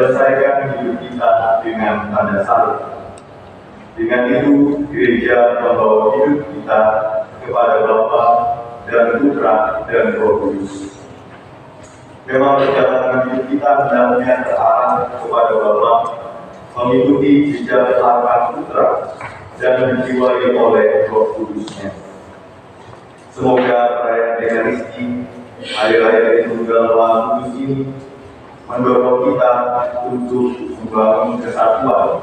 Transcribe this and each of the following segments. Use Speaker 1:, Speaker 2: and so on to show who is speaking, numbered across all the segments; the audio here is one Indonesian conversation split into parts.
Speaker 1: menyelesaikan hidup kita dengan tanda salib. Dengan itu, gereja membawa hidup kita kepada Bapa dan Putra dan Roh Kudus. Memang perjalanan hidup kita hendaknya terarah kepada Bapa, mengikuti jejak langkah Putra dan dijiwai oleh Roh Kudusnya. Semoga perayaan Ekaristi, Hari Raya Tunggal Maha Kudus ini mendorong kita untuk membangun kesatuan,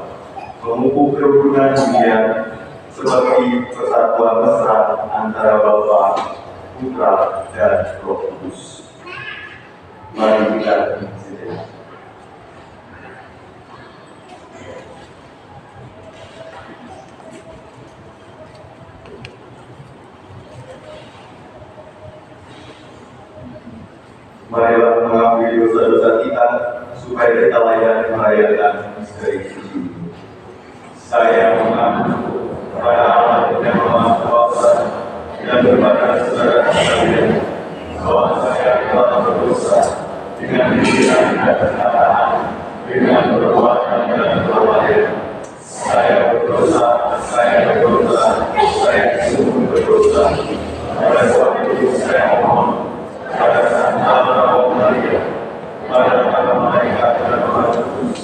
Speaker 1: memupuk kerukunan dunia seperti persatuan mesra antara Bapa, Putra, dan Roh Kudus. Mari kita bersedia. Marilah mengakui dosa-dosa kita supaya kita layak merayakan misteri suci. Saya mengaku kepada Allah yang Maha Kuasa dan kepada saudara sekalian bahwa saya telah berdosa dengan pikiran dan perkataan, dengan perbuatan dan perbuatan. Saya berdosa, saya sungguh berdosa. Oleh sebab itu saya mohon pada Santa Maria, pada para malaikat dan Roh Kudus,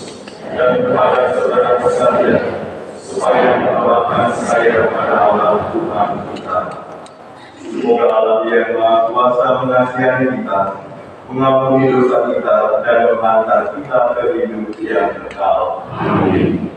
Speaker 1: dan kepada saudara sekalian, supaya mendoakan saya kepada Allah Tuhan kita. Semoga Allah yang Maha Kuasa mengasihani kita, mengampuni dosa kita, dan menghantar kita ke hidup yang kekal. Amin.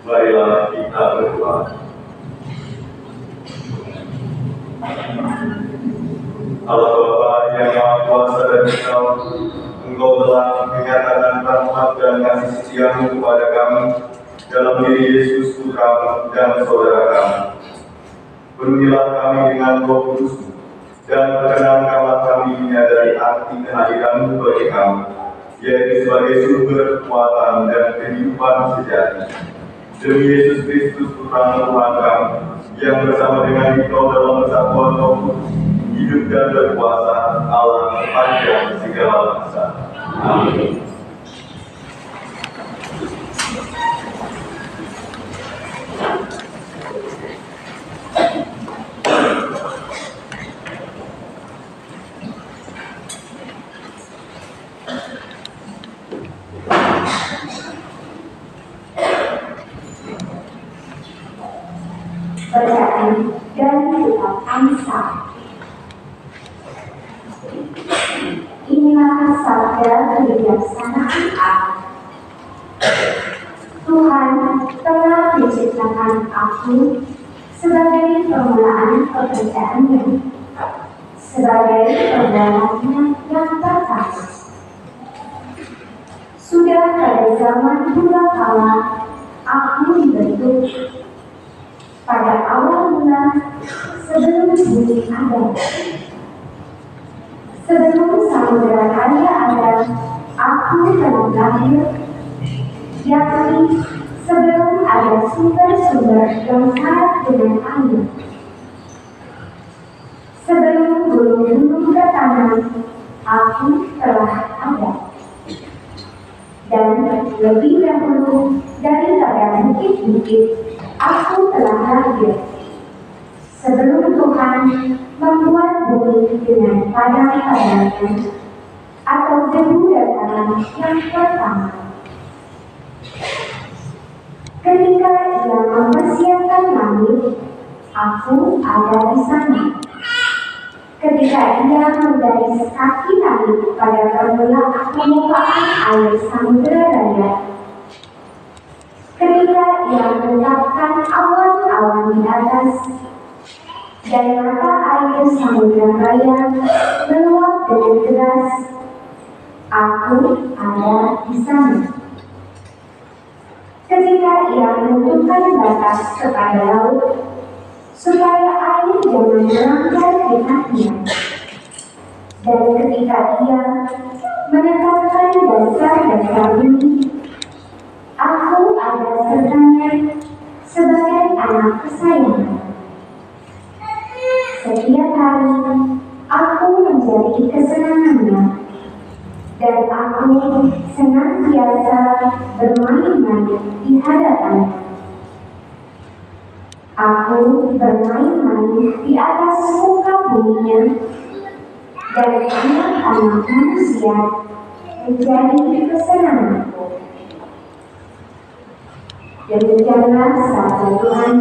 Speaker 1: Marilah kita berdoa. Allah Bapa yang Maha Kuasa dan Engkau, Engkau telah menyatakan rahmat dan kasih setiamu kepada kami dalam diri Yesus Putra dan Saudara kami. Penuhilah kami dengan Roh Kudus dan perkenankanlah kami menyadari arti kehadiran-Mu bagi kami, yaitu sebagai sumber kekuatan dan kehidupan sejati. Demi Yesus Kristus Putra Tuhan kami, yang bersama dengan Engkau dalam persatuan Roh Kudus, hidup dan berkuasa Allah sepanjang segala masa. Amin.
Speaker 2: Bacaan dari kitab Amsal. Inilah sabda kebijaksanaan Allah. Tuhan telah menciptakan aku sebagai permulaan pekerjaannya, sebagai perbuatannya yang pertama. Sudah pada zaman purba kala aku dibentuk. Pada awal mula, sebelum bumi ada, sebelum samudera raya ada, aku telah lahir, yakni sebelum ada sumber-sumber yang syarat dengan air. Sebelum gunung-gunung bertanam, aku telah ada. Dan lebih dahulu daripada bukit-bukit, aku telah lahir. Sebelum Tuhan membuat bumi dengan padang-padangnya, atau debu dataran yang pertama. Ketika Ia mempersiapkan langit, aku ada di sana. Ketika Ia menggaris kaki langit pada permulaan permukaan air samudera raya, ketika Ia menetapkan awan-awan di atas, dan mata air samudera raya meluap dengan deras, aku ada di sana. Ketika Ia menentukan batas kepada laut, supaya air jangan melanggar pihaknya, dan ketika Ia menetapkan dasar-dasar bumi, aku ada sertanya sebagai anak kesayangan. Setiap hari aku menjadi kesenangannya, dan aku senantiasa bermain-main di hadapannya. Aku bermain-main di atas muka buminya, dan anak-anak manusia menjadi kesenanganku. Demikianlah sabda Tuhan.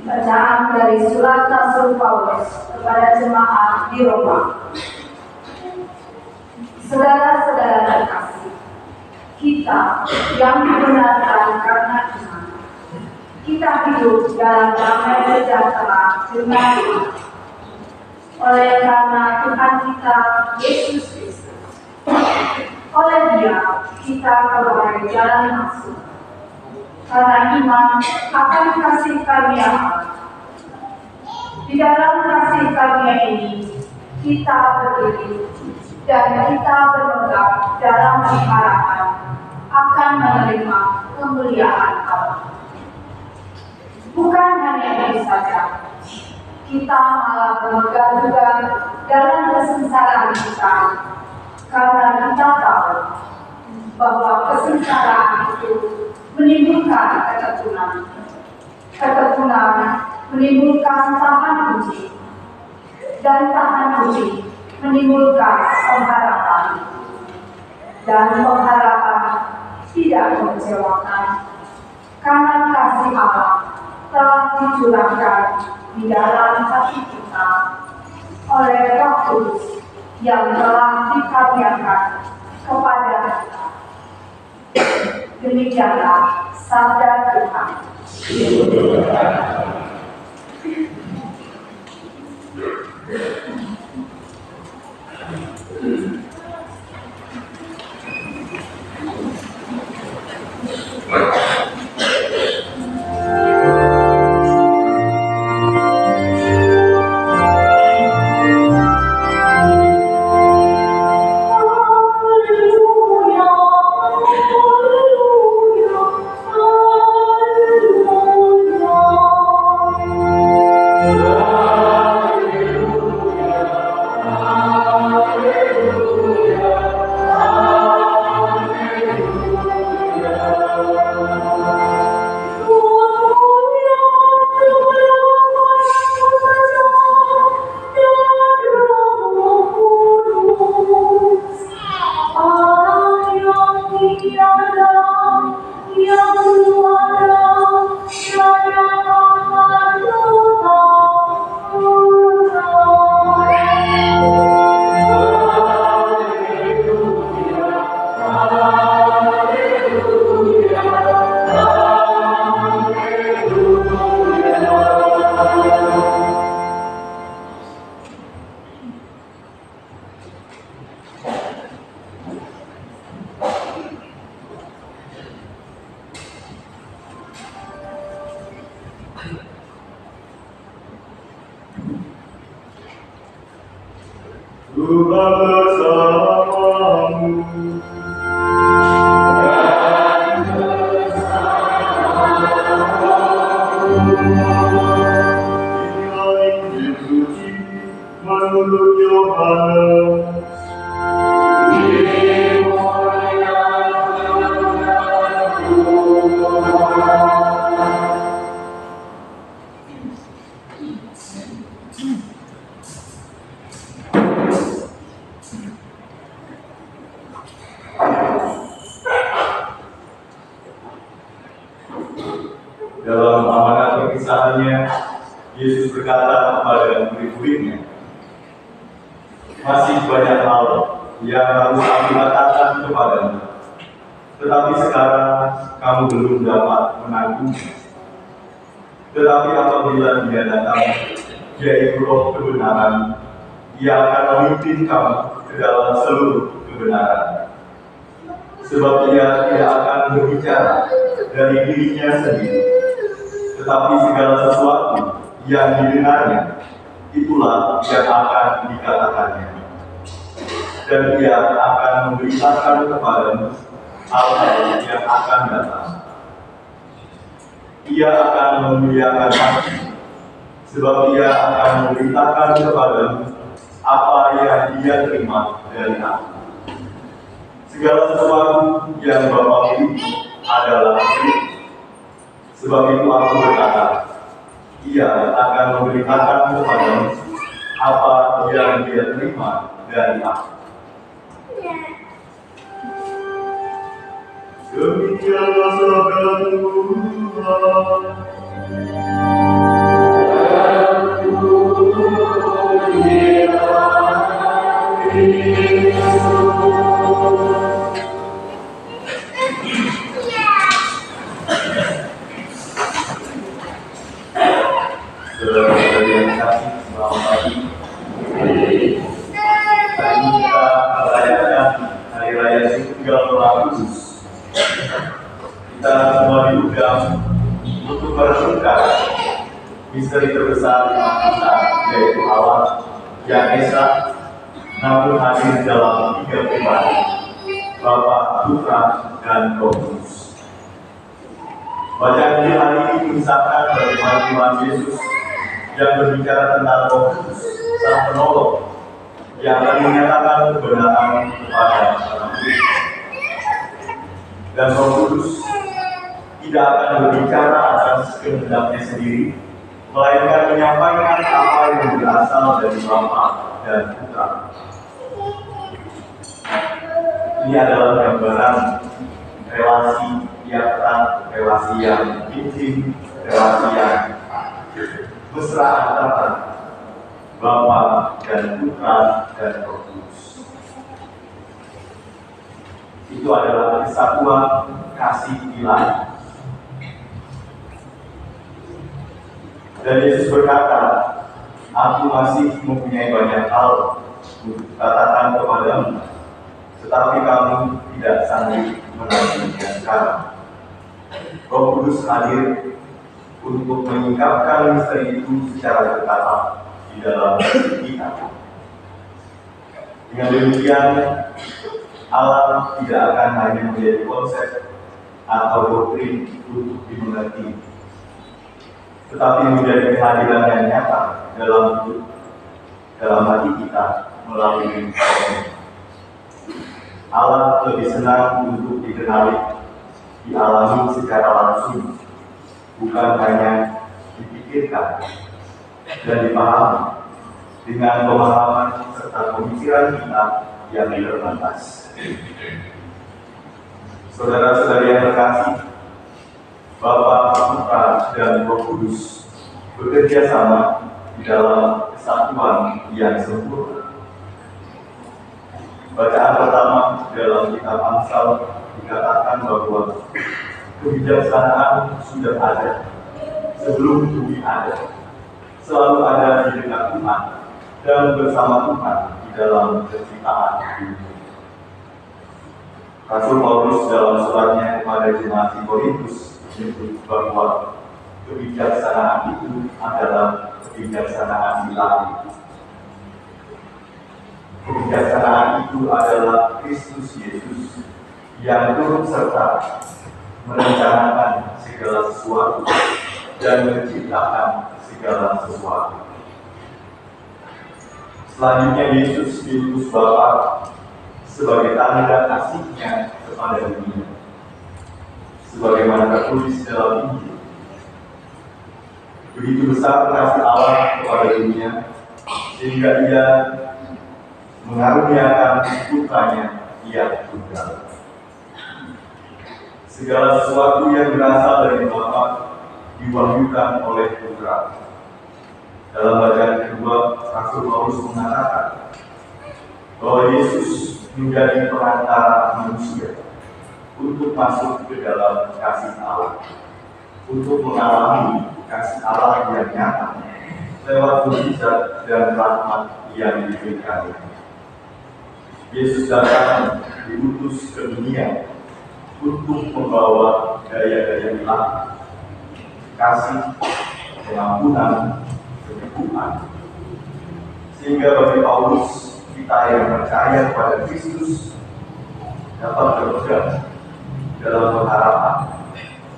Speaker 3: Bacaan dari surat Rasul Paulus kepada jemaat di Roma. Saudara-saudara terkasih, kita yang dibenarkan karena iman, kita hidup dalam damai sejahtera dengan Tuhan. Oleh karena Tuhan kita Yesus Kristus, oleh Dia kita beroleh jalan masuk. Karena iman akan kasih karunia Allah. Di dalam kasih karunia ini kita berdiri dan kita bermegang dalam pengharapan akan menerima kemuliaan Allah. Bukan hanya itu saja, kita malah bermegang juga dalam kesengsaraan kita, karena kita tahu bahwa kesengsaraan itu menimbulkan keteguhan. Keteguhan menimbulkan tahan uji, dan tahan uji menimbulkan pengharapan. Dan pengharapan tidak mengecewakan, karena kasih Allah telah dicurahkan di dalam hati kita oleh Roh Kudus yang telah dikaruniakan kepada kita. Demikianlah sabda Tuhan.
Speaker 1: Tuhan bersamamu. Inilah Injil suci menurut untuk Yohanes. Dalam amanat perpisahannya, Yesus berkata kepada murid-muridnya, masih banyak hal yang harus aku katakan kepadamu, tetapi sekarang kamu belum dapat menanggungnya. Tetapi apabila Dia datang, yaitu Roh kebenaran, Ia akan memimpin kamu ke dalam seluruh kebenaran. Sebab Ia tidak akan berbicara dari dirinya sendiri, tetapi segala sesuatu yang didengarnya, itulah yang akan dikatakannya. Dan Ia akan memberitakan kepadamu hal-hal yang akan datang. Ia akan memuliakan Aku, sebab Ia akan memberitakan kepadamu apa yang Dia terima dari Aku. Segala sesuatu yang Bapa miliki adalah milik. Sebab itu Aku berkata, Ia akan memberitakan kepadamu apa yang Dia terima dari Aku. Demikianlah sabda Tuhan. Saudara-saudari yang kasih, selamat pagi. Hari ini kita merayakan Hari Raya Tunggal Roh Kudus. Kita semua diundang untuk merenungkan misteri terbesar iman kita, yaitu Allah yang esa, namun hadir dalam tiga pribadi, Bapa, Putra, dan Roh Kudus. Bacaan Injil hari ini mengisahkan bagaimana Tuhan Yesus yang berbicara tentang Roh Kudus, Sang Penolong, yang akan menyatakan kebenaran kepada orang murid. Dan Roh Kudus tidak akan berbicara atas kehendaknya sendiri, melainkan menyampaikan apa yang berasal dari Bapa dan Putra. Ini adalah gambaran relasi yang erat, relasi yang intim, relasi yang mesra antara Bapa dan Putra dan Roh Kudus. Itu adalah kesatuan kasih ilahi. Dan Yesus berkata, Aku masih mempunyai banyak hal untuk katakan kepadamu, tetapi kamu tidak sanggup menanggungnya sekarang. Roh Kudus hadir untuk menyingkapkan misteri itu secara bertahap di dalam diri kita. Dengan demikian, Allah tidak akan hanya menjadi konsep atau doktrin untuk dimengerti, tetapi menjadi kehadiran yang nyata dalam hidup, dalam hati kita melalui Roh. Allah lebih senang untuk dikenali, dialami secara langsung, bukan hanya dipikirkan dan dipahami dengan pemahaman serta pemikiran kita yang terbatas. Saudara-saudari yang terkasih, Bapa, Putra, dan Roh Kudus bekerja sama di dalam kesatuan yang sempurna. Bacaan pertama dalam kitab Amsal dikatakan bahwa kebijaksanaan sudah ada sebelum bumi ada, selalu ada di dekat Tuhan dan bersama Tuhan di dalam penciptaan dunia. Rasul Paulus dalam suratnya kepada jemaat di Korintus menyebut bahwa kebijaksanaan itu adalah kebijaksanaan ilahi. Kebijaksanaan itu adalah Kristus Yesus yang turut serta merencanakan segala sesuatu dan menciptakan segala sesuatu. Selanjutnya Yesus diutus Bapa sebagai tanda kasih-Nya kepada dunia. Sebagaimana tertulis dalam Injil, begitu besar kasih Allah kepada dunia, sehingga Ia mengaruniakan Putranya yang tunggal. Segala sesuatu yang berasal dari Bapa diwahyukan oleh Putra. Dalam bacaan kedua, Rasul Paulus mengatakan bahwa Yesus menjadi perantara manusia untuk masuk ke dalam kasih Allah, untuk mengalami kasih Allah yang nyata lewat mujizat dan rahmat yang diberikan. Yesus datang diutus ke dunia untuk membawa daya-daya ilahi, kasih, pengampunan, keteguhan, sehingga bagi Paulus, kita yang percaya pada Kristus dapat berpegang dalam pengharapan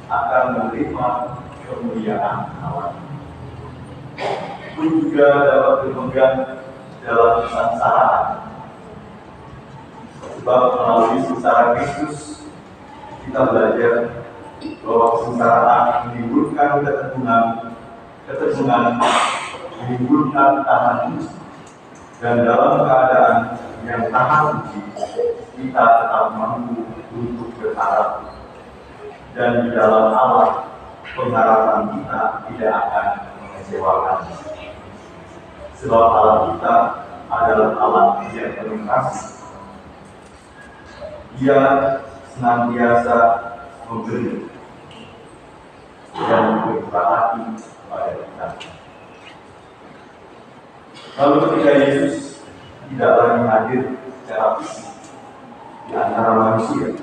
Speaker 1: akan menerima kemuliaan Allah. Pun juga dapat berpegang dalam kesengsaraan, sebab melalui sengsara Kristus kita belajar bahwa kesengsaraan menimbulkan keteguhan menimbulkan tahan uji, dan dalam keadaan yang tahan uji kita tetap mampu untuk berharap, dan di dalam Allah pengharapan kita tidak akan mengecewakan, sebab Allah kita adalah Allah yang penuh kasih. Dia senantiasa memberi dan berberat hati pada kita. Lalu ketika Yesus tidak lagi hadir secara fisik di antara manusia,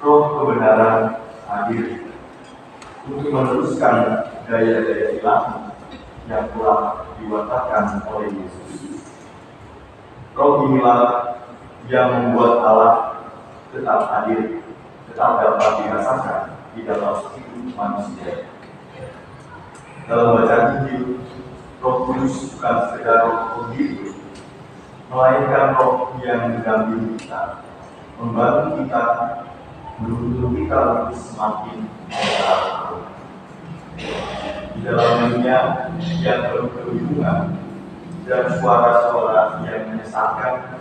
Speaker 1: Roh kebenaran hadir untuk meneruskan daya-daya ilahi yang telah diwatakan oleh Yesus. Roh inilah yang membuat Allah tetap hadir, tetap dapat dirasakan di dalam hidup manusia. Dalam bacaan Injil, Roh Kudus bukan sekedar Roh pembimbing, melainkan Roh yang mendampingi kita, membantu kita, menuntun kita untuk semakin mengenal Allah. Di dalam dunia yang penuh kebingungan dan suara-suara yang menyesatkan,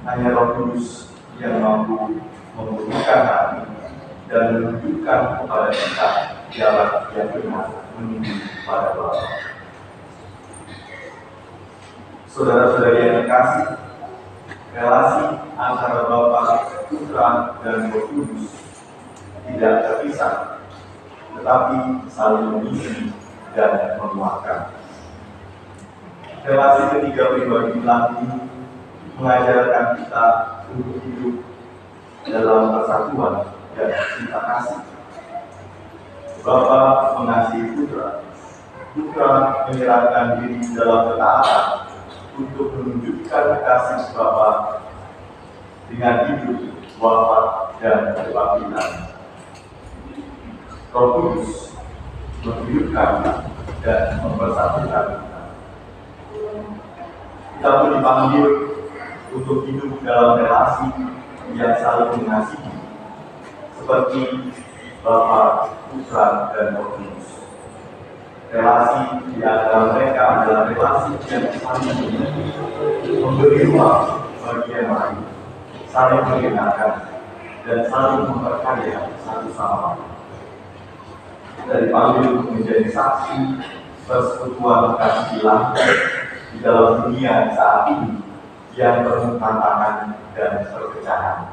Speaker 1: hanya Roh Kudus yang mampu membukakan hati dan menunjukkan kepada kita jalan yang benar menuju pada Bapa. Saudara-saudari yang terkasih, relasi antara Bapa, Putra, dan Roh Kudus tidak terpisah, tetapi saling mengisi dan menguatkan. Relasi ketiga pribadi ilahi mengajarkan kita untuk hidup dalam persatuan dan cinta kasih. Bapa mengasihi Putra, Putra menyerahkan diri dalam ketaatan untuk menunjukkan kasih Bapa dengan hidup, wafat, dan kebangkitan. Roh Kudus menghidupkan dan mempersatukan kita. Kita pun dipanggil untuk hidup dalam relasi yang saling mengasihi, seperti Bapa, Putra, dan Roh Kudus. Relasi di antara mereka adalah relasi yang saling memberi ruang bagi yang lain, saling mengingatkan, dan saling memperkaya satu sama lain. Kita dipanggil untuk menjadi saksi persekutuan kasih ilahi di dalam dunia saat ini yang penuh tantangan dan perpecahan.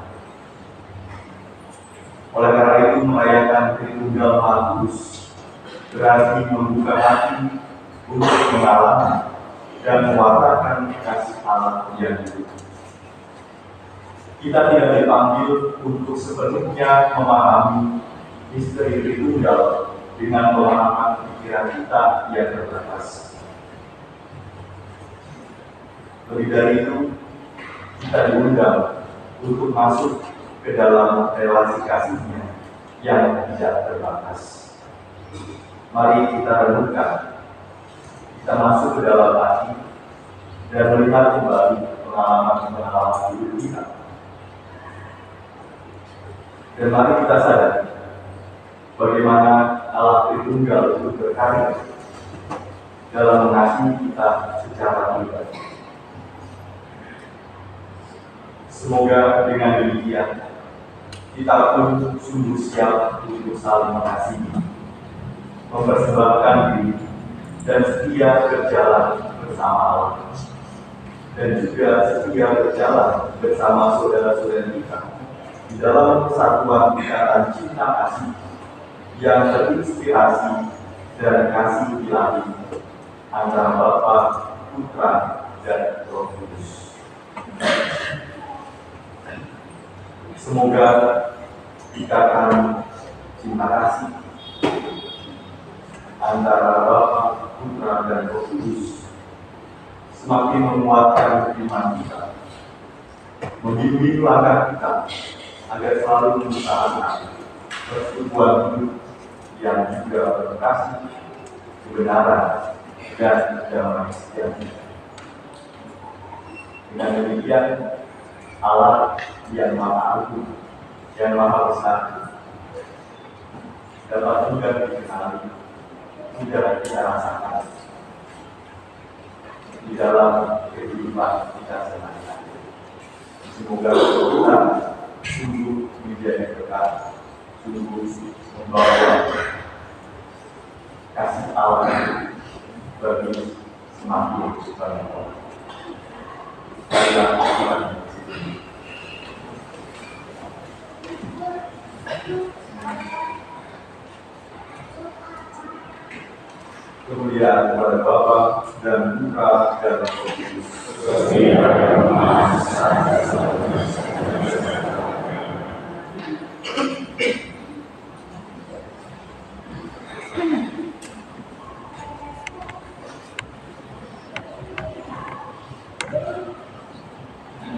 Speaker 1: Oleh karena itu, merayakan Tritunggal Maha Kudus berarti membuka hati untuk mengalami dan mewartakan kasih Allah yang hidup. Kita tidak dipanggil untuk sepenuhnya memahami misteri Tritunggal dengan pemahaman pikiran kita yang terbatas. Lebih dari itu, kita diundang untuk masuk ke dalam relasi kasihnya yang tidak terbatas. Mari kita renungkan, kita masuk ke dalam hati, dan melihat kembali pengalaman-pengalaman hidup kita. Dan mari kita sadari bagaimana Allah Tritunggal itu berkarya dalam mengasihi kita secara pribadi. Semoga dengan demikian kita pun sungguh siap untuk saling mengasihi, mempersembahkan diri, dan setia berjalan bersama Allah, dan juga setia berjalan bersama saudara-saudara kita di dalam kesatuan ikatan cinta kasih yang terinspirasi dan kasih ilahi antara Bapa, Putra, dan Roh Kudus. Semoga ikatan cinta kasih antara Bapa, Putra, dan Roh Kudus semakin menguatkan iman kita, membimbing langkah kita agar selalu mengusahakan persatuan hidup yang juga berkasih, kebenaran, dan damai sejahtera. Dengan demikian, Allah yang Maha Agung, yang Maha Besar, dapat juga dikenali, juga kita rasakan di dalam kehidupan kita sehari-hari. Semoga kita sungguh menjadi berkat, sungguh membawa kasih Allah bagi semakin banyak orang. Kemudian kepada Bapa dan Putra dan Roh Kudus.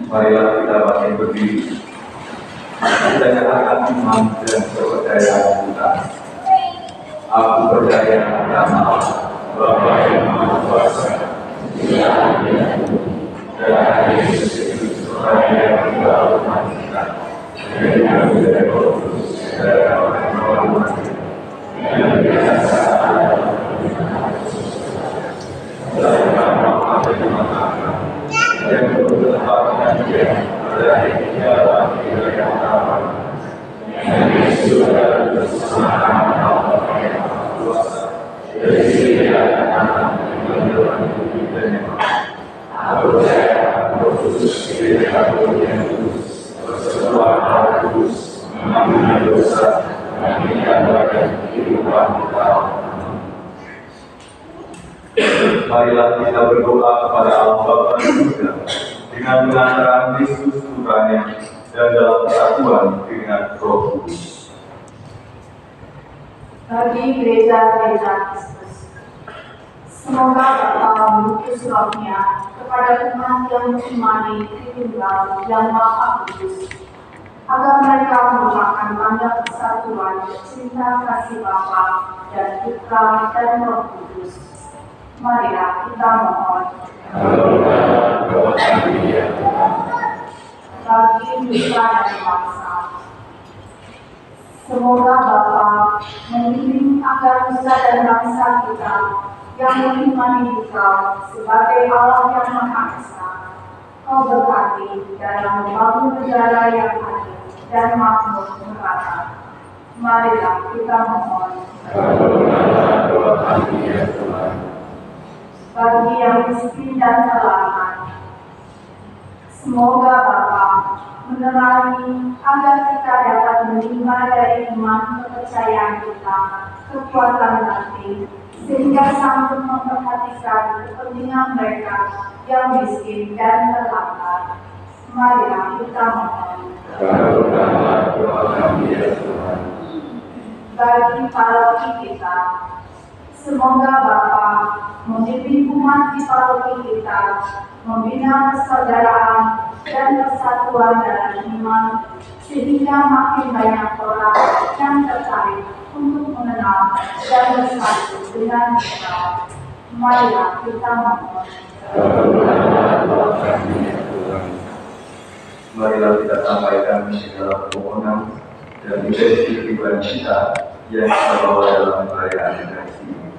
Speaker 1: Marilah kita bangkit berdiri. Kita nyatakan iman dan kepercayaan kita. Aku percaya dalam Allah, Bapa yang Maha Kuasa, Dia dan Yesus Kristus, yang Tunggal kita, dengan dari Roh Kudus, dari orang yang biasa yang bertempatan dia dari jalan yang aman, yang sudah bersama Allah yang kuasa, dari sini aku percaya Roh Kudus, Aku yang kudus, persekutuan Roh Kudus, mengampuni dosa, meninggalkan kehidupan kita. Marilah kita berdoa kepada Allah Bapa di surga dengan pengantaran Kristus Putranya dan dalam persatuan dengan Roh Kudus.
Speaker 3: Bagi gereja-gereja Kristus, semoga Bapa mengutus rohnya kepada umat yang mengimani Tritunggal yang Maha Kudus, agar mereka merupakan tanda persatuan cinta kasih Bapa dan Putra dan Roh Kudus. Marilah kita mohon. Bagi nusa dan bangsa, semoga Bapa membimbing agar nusa dan bangsa kita yang mengimani Engkau sebagai Allah yang Maha Esa, Kau berkati dalam membangun negara yang adil dan makmur merata. Marilah kita mohon. Bagi yang miskin dan kelaparan, semoga Bapa menerangi agar kita dapat menerima dari iman kepercayaan kita kekuatan hati, sehingga sanggup memperhatikan kepentingan mereka yang miskin dan terlantar. Marilah kita mohon. Bagi paroki kita, semoga Bapa membimbing umat di paroki kita, membina persaudaraan dan persatuan dalam iman, sehingga makin banyak orang yang tertarik untuk mengenal dan bersatu dengan kita. Marilah kita mohon.
Speaker 1: Marilah kita sampaikan segala permohonan dan intensi pribadi kita yang kita bawa dalam perayaan Ekaristi ini.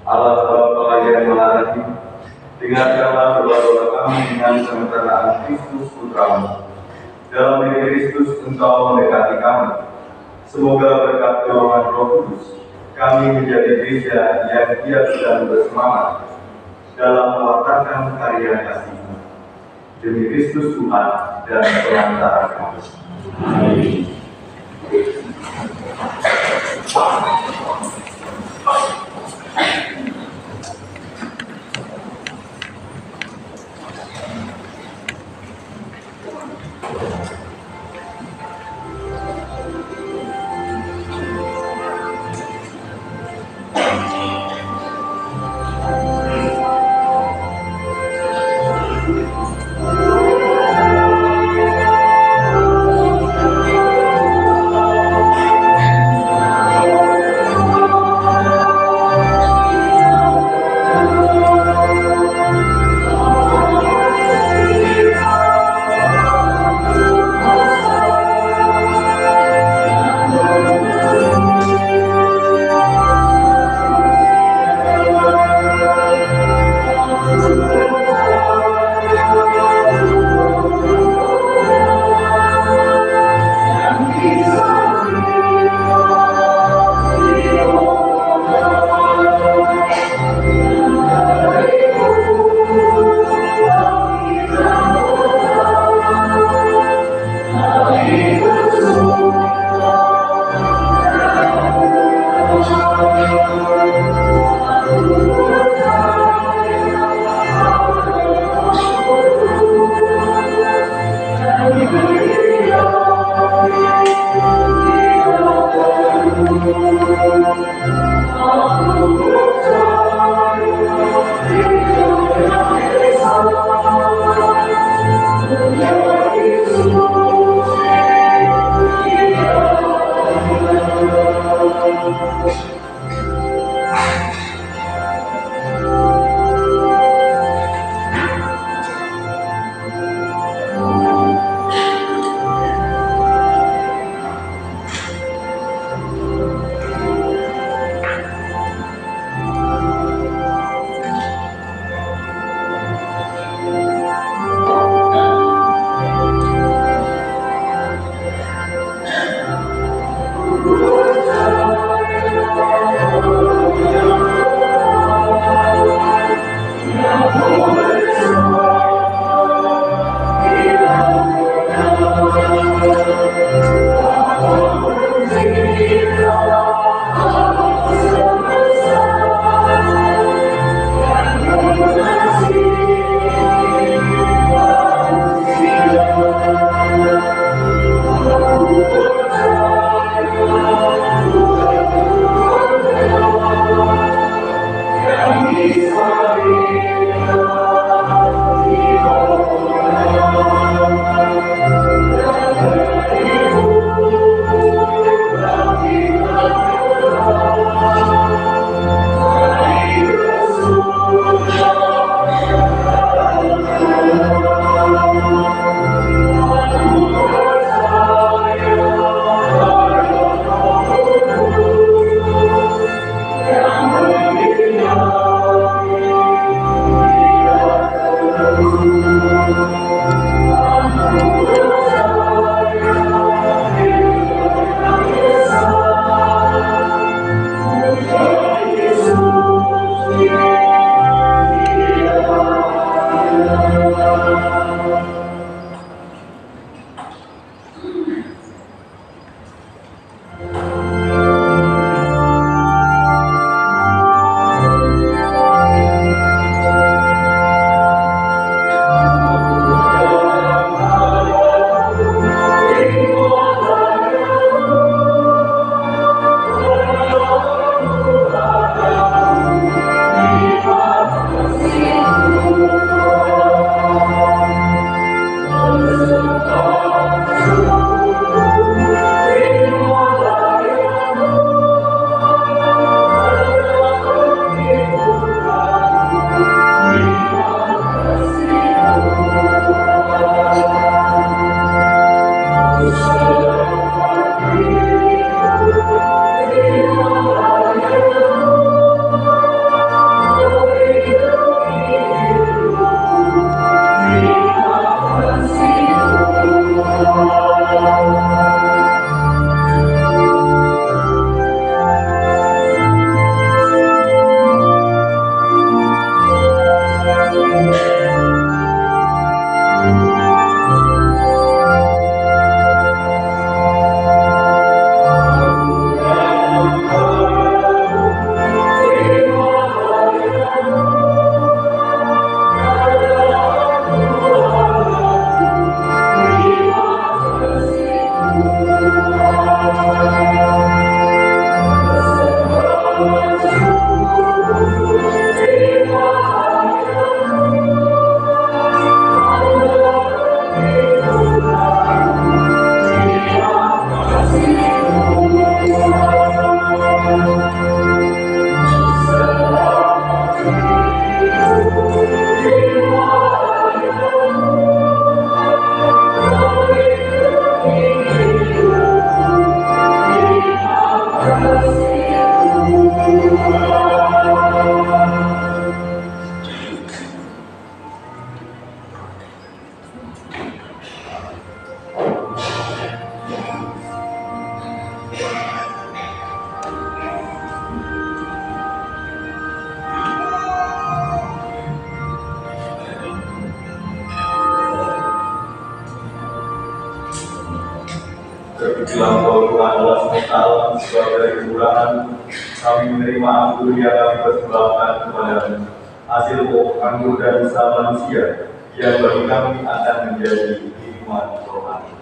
Speaker 1: Allah Bapa yang Maha Rahim, dengarkanlah doa-doa kami dengan sementara Kristus Putramu. Dalam diri Kristus Engkau mendekati kami. Semoga berkat dorongan Roh Kudus, kami menjadi gereja yang giat dan bersemangat dalam mewartakan karya kasih-Mu. Demi Kristus Tuhan dan Pelantara kami. Amin. Bilang bahwa Tuhan Allah semesta alam sebagai kekurangan, kami menerima anggur yang kami persembahkan kepadamu, hasil anggur dan usaha manusia, yang bagi kami akan menjadi hikmat rohani.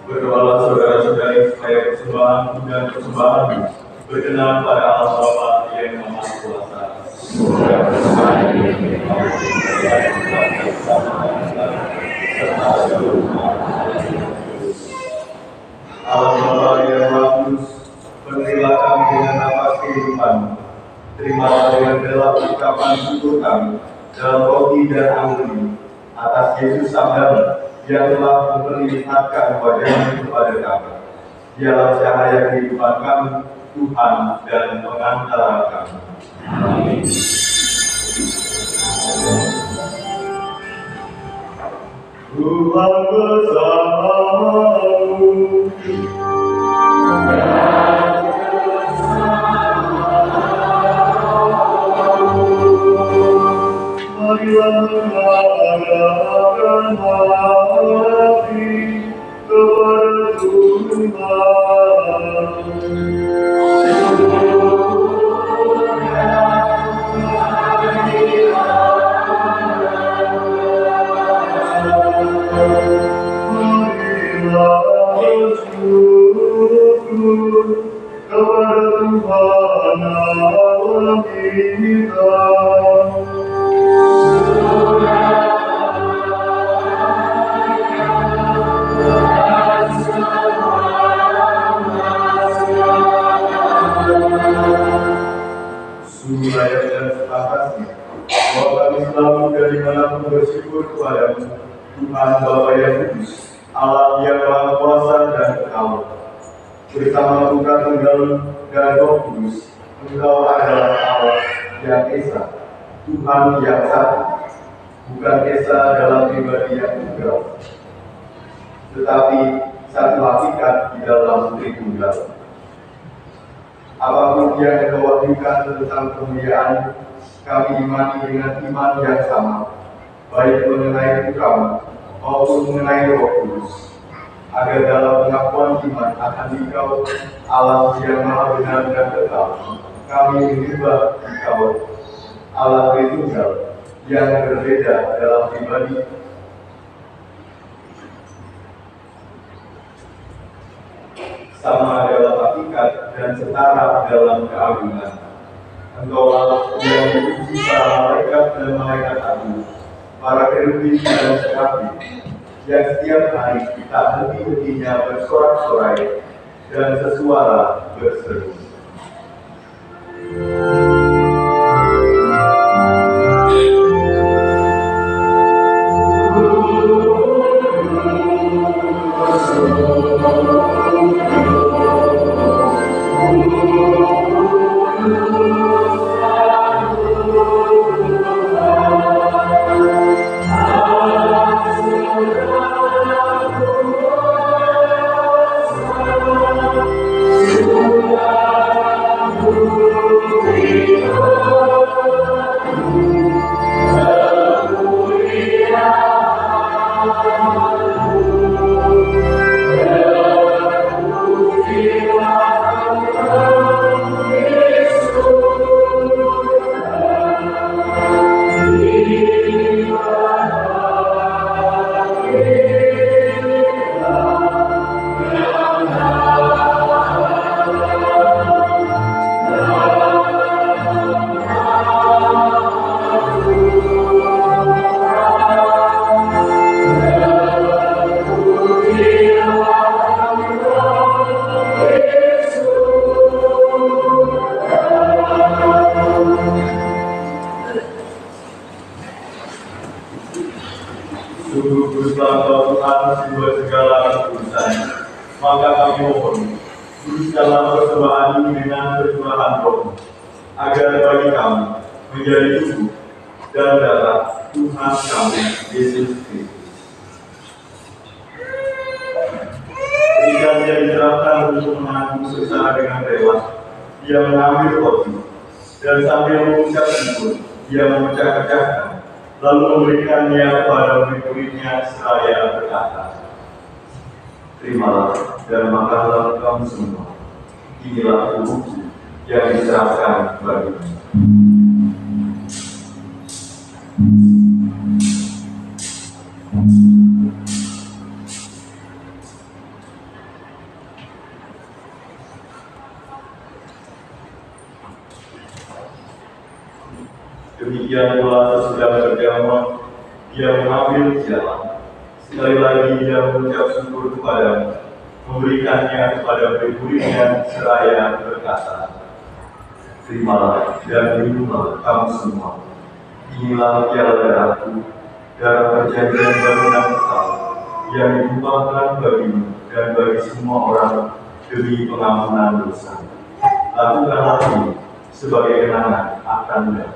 Speaker 1: Berdoalah saudara-saudari supaya persembahan dan persembahan berkenan pada Allah Bapa yang Maha Kuasa. Allah Bapa yang Maha Kudus, berilah kami dengan nafas kehidupan. Terimalah dengan dalam ucapan syukur kami dalam roti dan anggur ini atas Yesus Sabdamu yang telah memperlihatkan wajahnya kepada kami. Dialah cahaya kehidupan kami, Tuhan dan pengantara kami. Amin. Tuhan bersamamu. Marilah mengarahkan hati kepada Tuhan. Marilah bersyukur kepada Tuhan Allah kita. Ayat dan sepatasnya bahwa kami selalu dari manapun bersyukur kepadamu, Tuhan Bapa yang kudus, Allah yang Maha Kuasa dan Kekal. Bersama Tuhan Tunggal dan Roh Kudus, Engkau adalah Allah yang Esa, Tuhan yang satu, bukan Esa dalam pribadi yang tunggal, tetapi satu hakikat di dalam Tritunggal. Apapun yang Engkau wahyukan tentang kemuliaan, kami imani dengan iman yang sama, baik mengenai Putramu maupun mengenai Roh Kudus, agar dalam pengakuan iman akan Engkau, Allah yang Maha Benar dan Kekal, kami menyembah Engkau, Allah Tritunggal, yang berbeda dalam pribadi, sama dalam hakikat dan setara dalam keagungan. Engkaulah yang memuji para malaikat dan malaikat agung, para kerubim dan serafim, yang setiap hari tak henti-hentinya bersorak-sorai dan sesuara berseru. maka kami mohon, tuliskanlah persembahan ini dengan percurahan roh, agar bagi kami menjadi tubuh dan darah Tuhan kami Yesus Kristus. Ketika dia diserahkan untuk menanggung secara dengan rela, dia mengambil roti dan sambil mengucap syukur, dia memecah-pecahkan, lalu memberikannya kepada murid-muridnya seraya berkata, "Terimalah dan makanlah kamu semua. Inilah tubuhku yang diserahkan bagimu." Demikian pula sesudah berjamuan, dia mengambil jalan. Sekali lagi dia mengucap syukur kepadamu, memberikannya kepada murid-muridnya seraya berkata, "Terimalah dan minumlah kamu semua. Inilah piala darahku, darah perjanjian baru dan kekal, yang ditumpahkan bagimu dan bagi semua orang demi pengampunan dosa. Lakukanlah ini sebagai kenangan akan dia."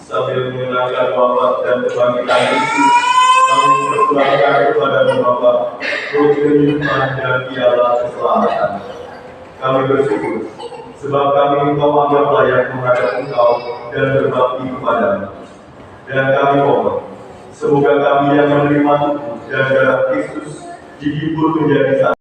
Speaker 1: Sambil mengenangkan wafat dan kebangkitan Kristus, kami mempersembahkan kepada-Mu Bapa, roh kehidupan dan piala keselamatan. Kami bersyukur, sebab kami Engkau anggap layak menghadap Engkau dan berbakti kepada-Mu. Dan kami mohon, semoga kami yang menerima tubuh dan darah Kristus dihibur menjadi satu.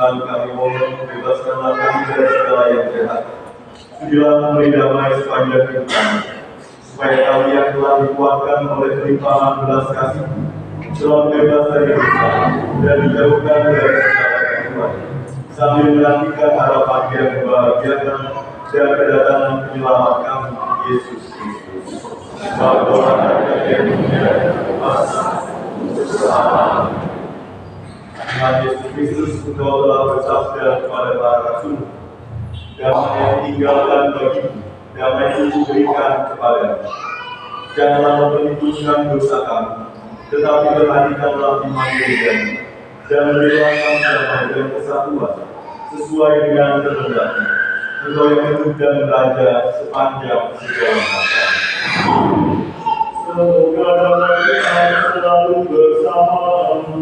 Speaker 1: Tuhan, kami mohon bebaskanlah kami dari segala yang jahat. Sudilah memberi damai sepanjang hidup kami, supaya kami yang telah dikuatkan oleh kelimpahan belas kasih selalu bebas dari dosa dan dijauhkan dari segala kekuatan, sambil menantikan harapan yang membahagiakan dan kedatangan penyelamat kami, Yesus Kristus. Sebab Tuhan yang menjadi kuasa untuk selama. Tuhan Yesus Kristus, Engkau telah bersabda kepada para rasul, damai yang tinggalkan bagimu, damai itu berikan kepadamu. Janganlah memperhitungkan dosa kami, tetapi perhatikanlah iman gereja, dan berilah kami damai dan kesatuan sesuai dengan kehendaknya, Engkau yang hidup dan beraja sepanjang segala masa. Semoga damai Tuhan selalu bersamamu.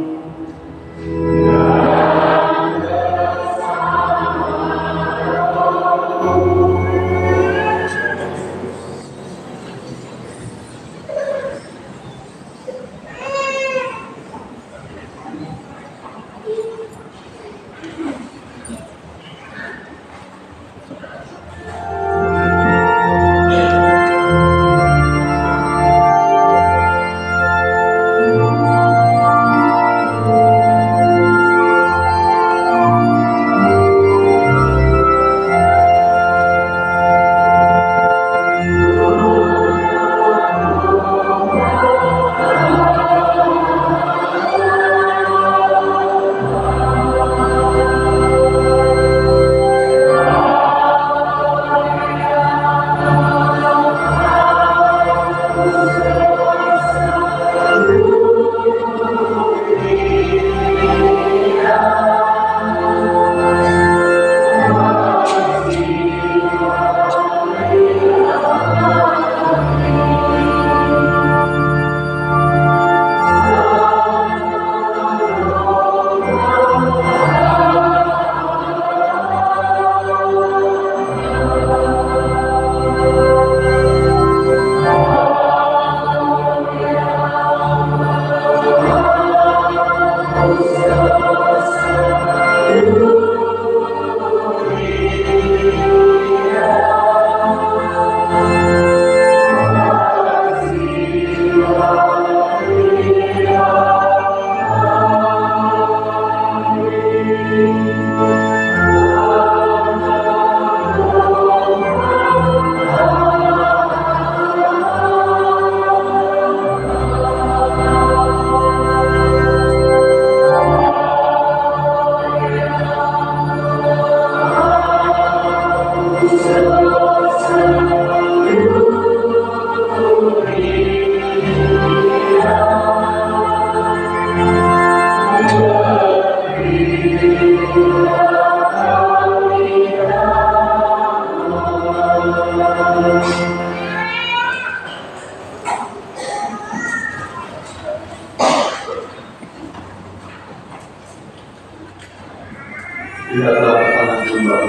Speaker 1: Tidaklah anak domba,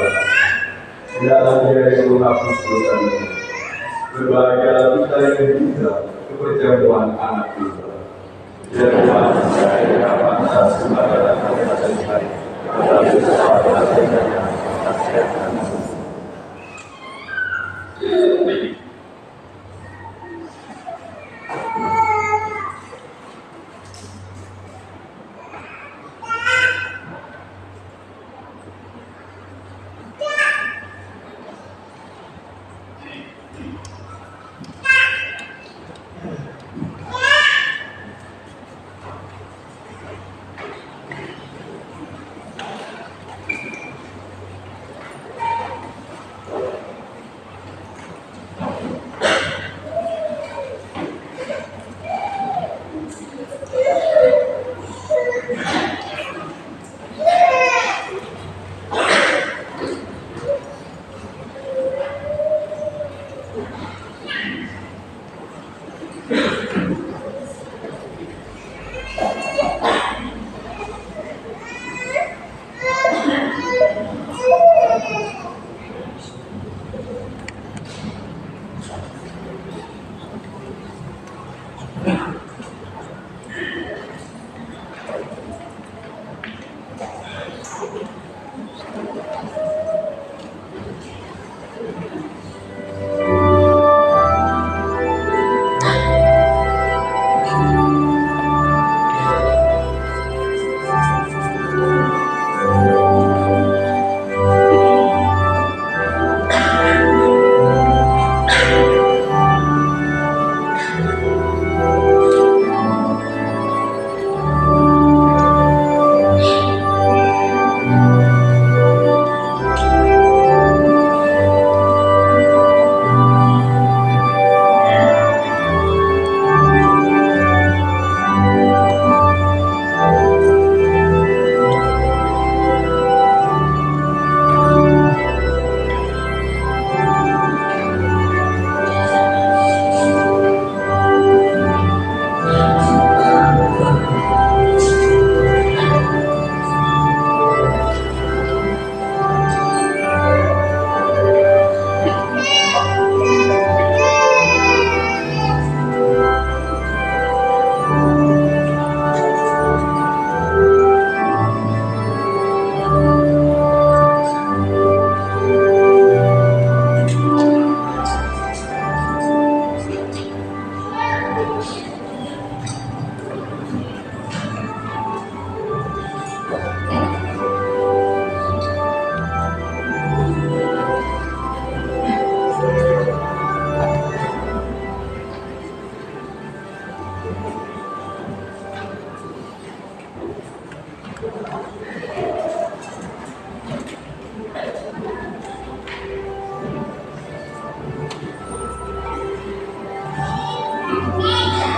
Speaker 1: tidaklah dia yang menghapus dosa dunia. Berbahagialah kita yang dibuka keperjamuan anak domba. Ya Tuhan, saya yang pantas kepada kita dan hari, tetapi kepada kita yang pantas.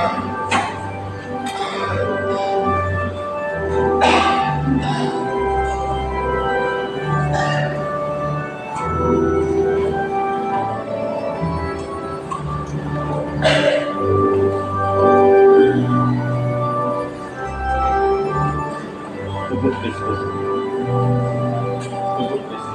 Speaker 1: Tubuh Kristus. Tubuh Kristus.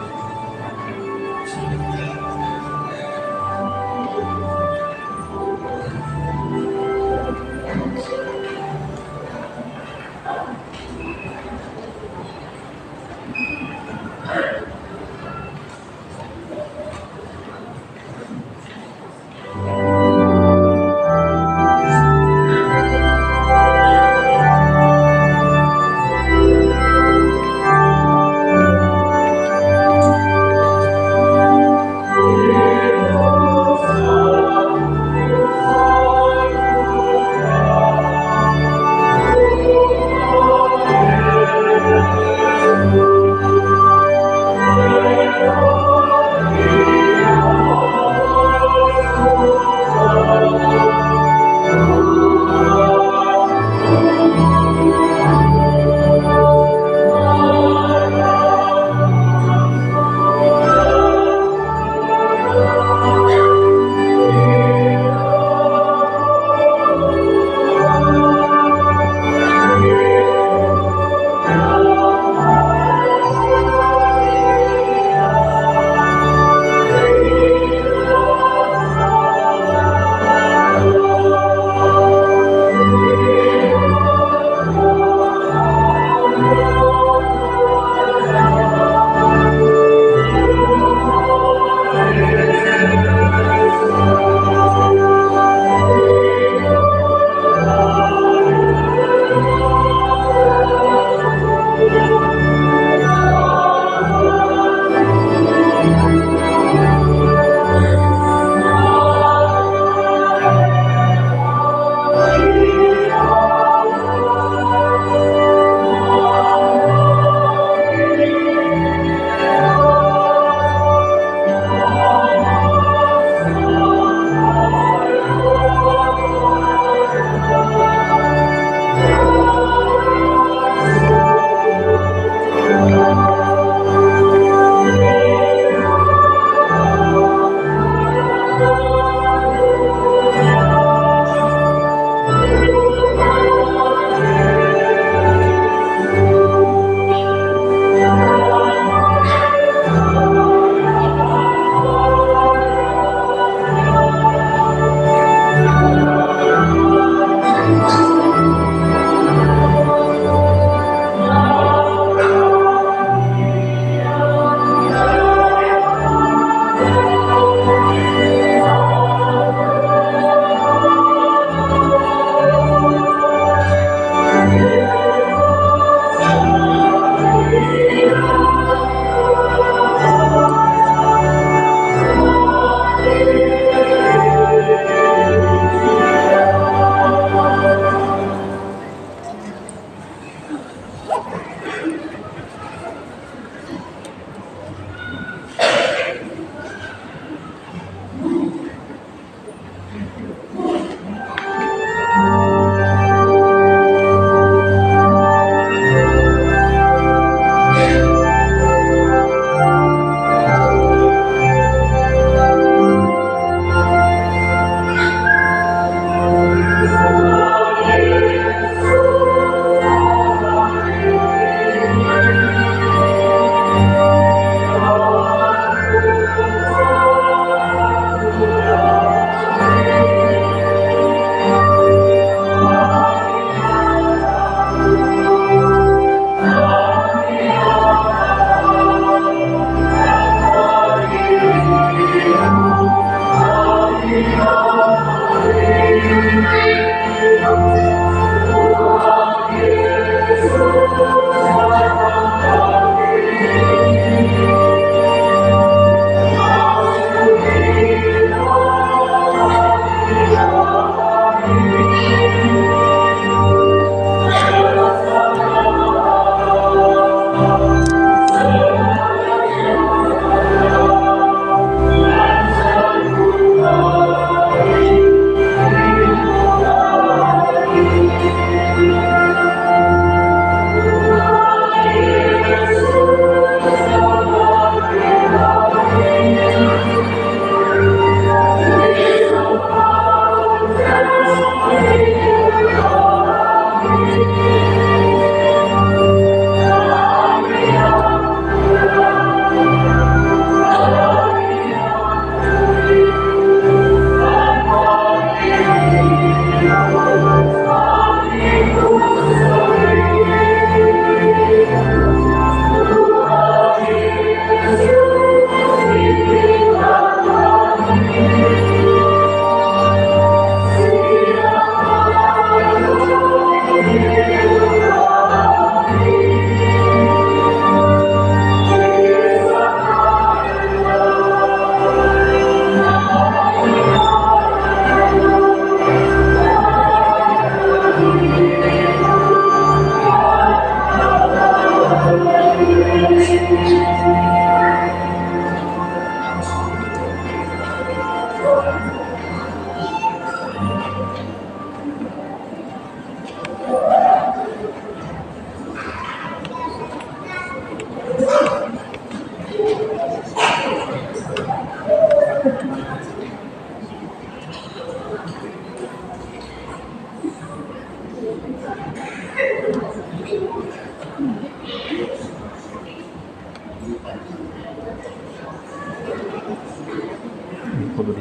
Speaker 4: Kudu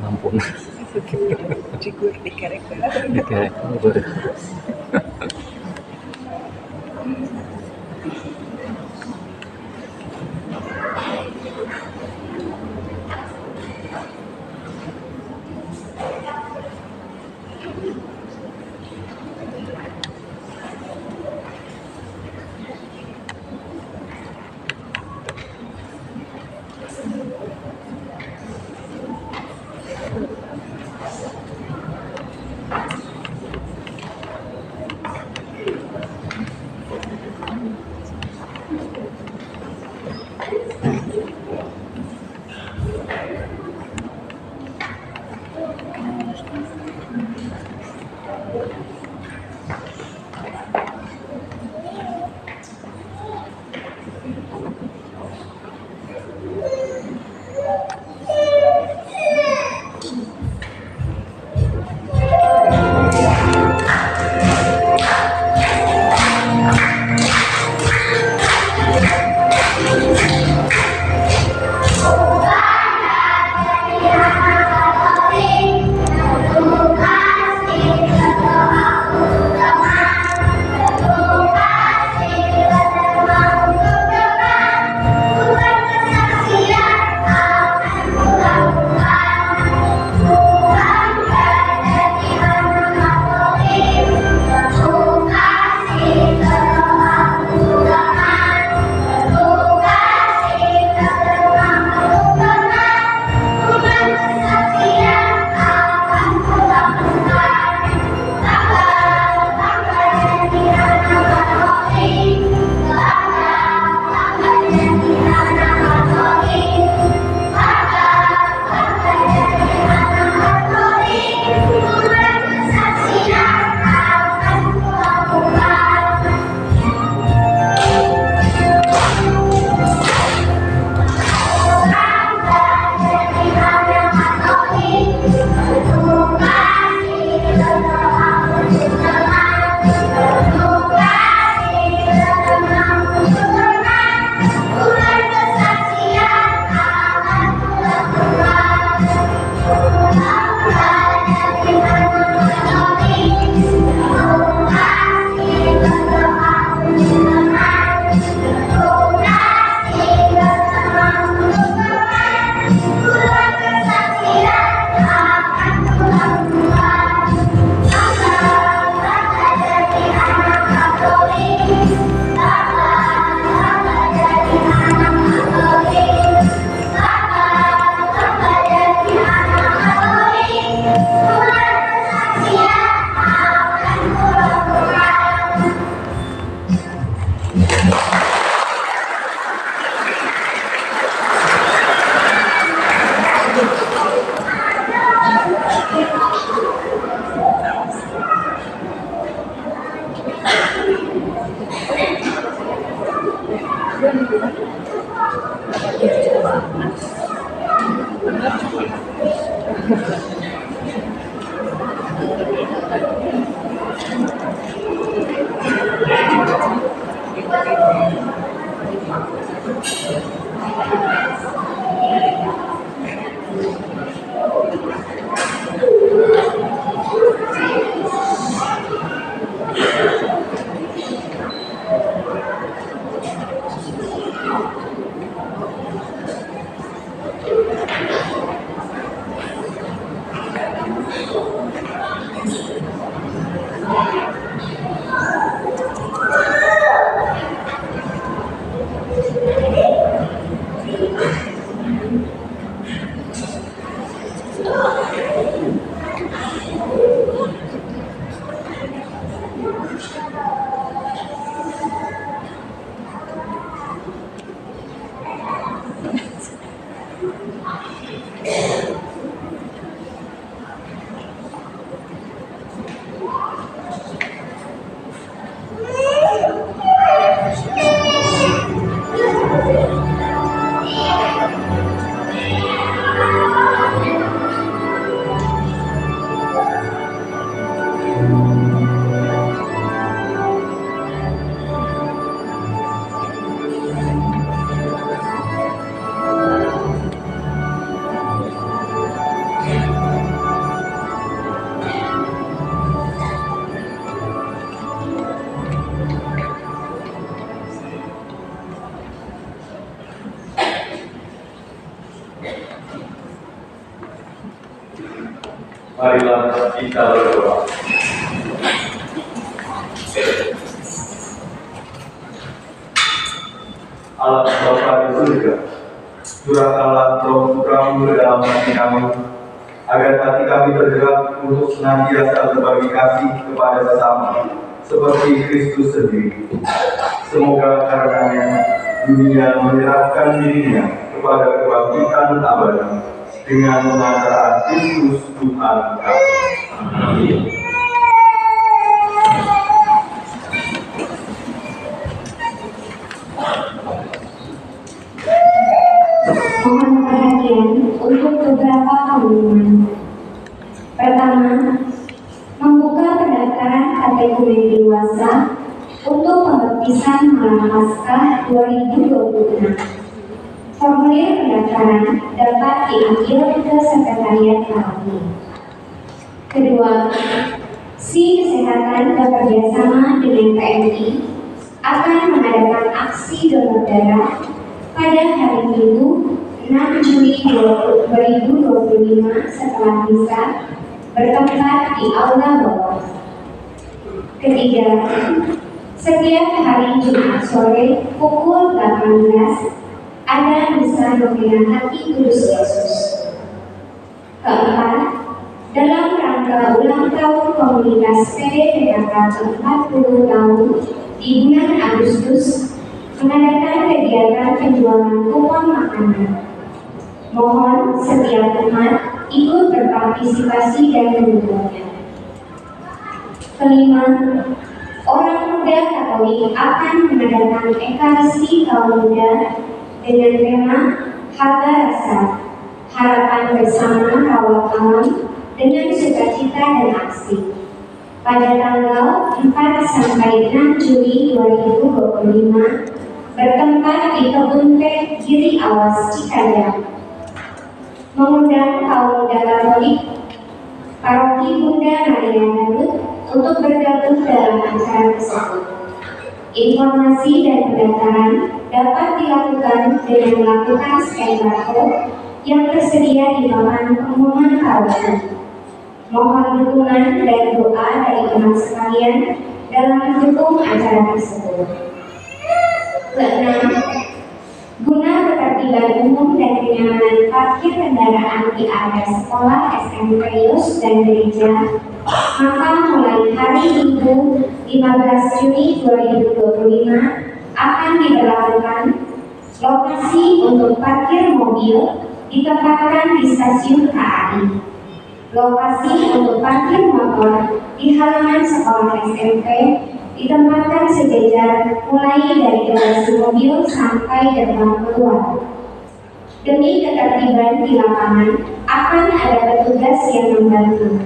Speaker 4: ampun. Dikerek.
Speaker 1: Marilah kita berdoa. Allah Bapa di surga, curahkanlah Roh Putramu ke dalam hati kami, agar hati kami tergerak untuk senantiasa berbagi kasih kepada sesama, seperti Kristus sendiri. Semoga karenanya dunia menyerahkan dirinya kepada kebangkitan abadi dengan pengantaran Kristus Tuhan kami. Amin.
Speaker 2: Mohon perhatian untuk beberapa pengumuman. Pertama, membuka pendaftaran kategori dewasa untuk pembaptisan Malam Paskah 2026. Formulir pendaftaran dapat diambil ke sekretariat kami. Kedua, Si Kesehatan bekerjasama dengan PMI akan mengadakan aksi donor darah pada hari Minggu 6 Juli 2025 setelah misa bertempat di Aula Bawah. Ketiga, setiap hari Jumat sore pukul 18 ada misa novena Hati Kudus Yesus. Keempat, dalam rangka ulang tahun komunitas PDPKK ke-40 tahun di bulan Agustus, mengadakan kegiatan penjualan kupon makanan. Mohon setiap umat ikut berpartisipasi dan mendukungnya. Kelima, orang muda Katolik akan mengadakan ekaristi kaum muda dengan tema Harga Rasa, harapan bersama rawat alam dengan sukacita dan aksi. Pada tanggal 4 sampai 6 Juli 2025 bertempat di Kebun Teh Giri Awas Cikadang. Mengundang kaum muda Katolik Paroki Bunda Maria Garut untuk bergabung dalam acara tersebut. Informasi dan pendaftaran dapat dilakukan dengan melakukan scan barcode yang tersedia di papan pengumuman kawasan. Mohon dukungan dan doa dari umat sekalian dalam mendukung acara tersebut. Keenam, guna ketertiban umum dan kenyamanan parkir kendaraan di area sekolah, SMP, Yus, dan gereja, maka mulai hari Minggu 15 Juni 2025 akan diberlakukan lokasi untuk parkir mobil ditempatkan di stasiun KAI. Lokasi untuk parkir motor di halaman sekolah SMP ditempatkan sejajar mulai dari bagasi mobil sampai gerbang keluar. Demi ketertiban di lapangan, akan ada petugas yang membantu.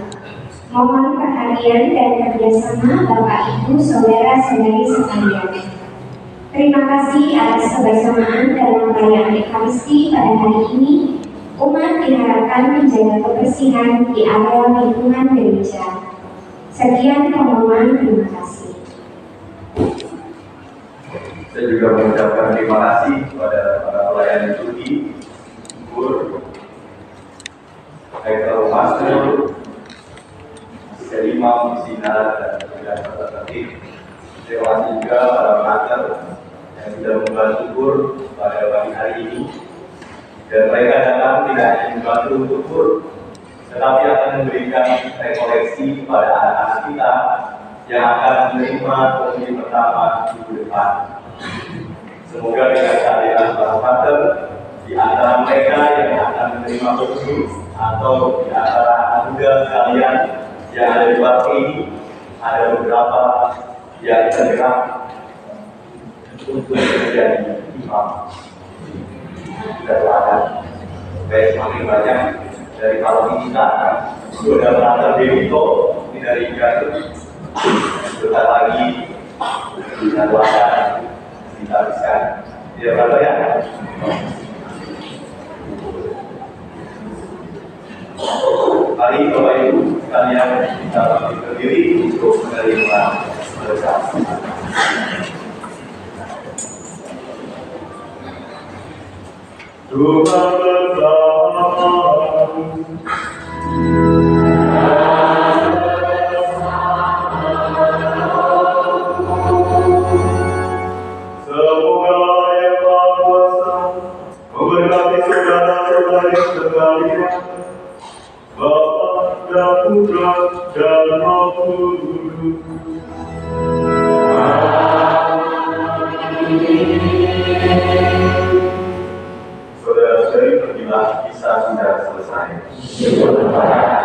Speaker 2: Mohon perhatian dan kerjasama Bapak Ibu Saudara-saudari sekalian. Terima kasih atas kebersamaan dalam perayaan Ekaristi pada hari ini. Umat diharapkan menjaga kebersihan di area lingkungan gereja. Sekian pengumuman, terima kasih.
Speaker 1: Saya juga mengucapkan terima kasih kepada para pelayan Turki, Guru, Rektor Master, Imam, Sinar, dan peserta tertib. Terima kasih juga para pengantar yang sudah membantu Guru pada pagi hari ini. Dan mereka datang tidak hanya membantu untuk Guru, tetapi akan memberikan rekoleksi kepada anak-anak kita yang akan menerima komuni pertama minggu depan. Semoga dengan kehadiran para pater di antara mereka yang akan menerima komuni atau di antara anak muda sekalian yang ada di waktu ini, ada beberapa yang tergerak untuk menjadi imam. Kita doakan supaya semakin banyak dari kalau kita sudah menantar Dewito dari Garut, sudah lagi kita doakan, kita habiskan. Tidak berapa ya? Mari Bapak Ibu sekalian kita berdiri untuk menerima berkat. Tuhan bersamamu.
Speaker 5: kepada Putra dan Roh Kudus.
Speaker 1: Saudara-saudari, pergilah, kisah sudah selesai.